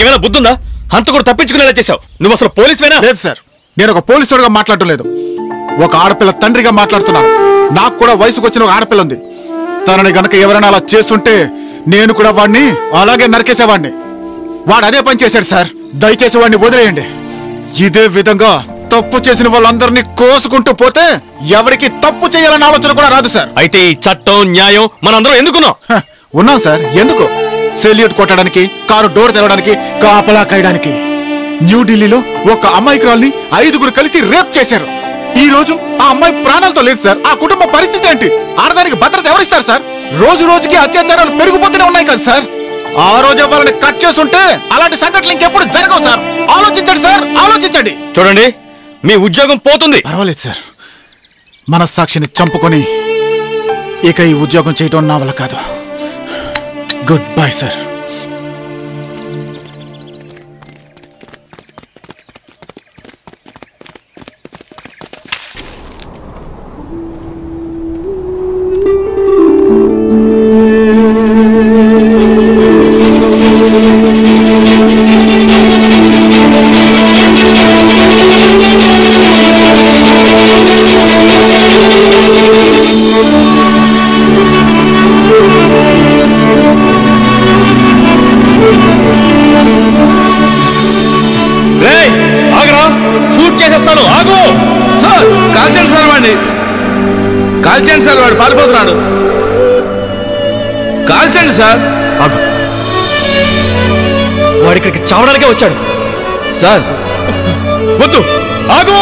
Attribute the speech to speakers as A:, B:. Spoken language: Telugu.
A: నీకేమైనా బుద్ధుందా? అంత కూడా తప్పించుకునేలా చేశావు. నువ్వు అసలు పోలీసువేనా?
B: లేదు సార్, నేను ఒక పోలీసుడిగా మాట్లాడటం లేదు, ఒక ఆడపిల్ల తండ్రిగా మాట్లాడుతున్నాను. నాకు కూడా వయసుకు వచ్చిన ఒక ఆడపిల్ల ఉంది. తనని గనక ఎవరైనా అలా చేస్తుంటే నేను కూడా వాడిని అలాగే నరికేసేవాడిని. వాడు అదే పని చేశాడు సార్. దయచేసి వాడిని వదిలేయండి. ఇదే విధంగా తప్పు చేసిన వాళ్ళందరినీ కోసుకుంటూ పోతే ఎవరికి తప్పు చేయాలన్న ఆలోచన కూడా రాదు సార్.
A: అయితే ఈ చట్టం న్యాయం మనందరం ఎందుకున్నాం?
B: ఉన్నాం సార్. ఎందుకు? సెల్యూట్ కొట్టడానికి, కారు డోర్ తెరవడానికి, కాపలా కాయడానికి. న్యూఢిల్లీలో ఒక అమ్మాయికురాల్ని 5గురు కలిసి రేప్ చేశారు. ఈ రోజు ఆ అమ్మాయి ప్రాణాలతో లేదు సార్. ఆ కుటుంబ పరిస్థితి ఏంటి? ఆడదానికి భద్రత ఎవరిస్తారు సార్? రోజు రోజుకి అత్యాచారాలు పెరిగిపోతూనే ఉన్నాయి కదా సార్. ఆ రోజు వాళ్ళని కట్ చేస్తుంటే అలాంటి సంఘటనలు ఇంకెప్పుడు జరగవు సార్. ఆలోచించండి సార్, ఆలోచించండి.
A: చూడండి, మీ ఉద్యోగం పోతుంది.
B: పర్వాలేదు సార్, మనస్సాక్షిని చంపుకొని ఇక ఈ ఉద్యోగం చేయటం నా వల్ల కాదు. Good bye sir.
C: కాల్చండి సార్, వాడు పారిపోతున్నాడు. కాల్చండి సార్.
A: వాడు ఇక్కడికి చావడానికే వచ్చాడు
C: సార్.
A: వద్దు, ఆగు.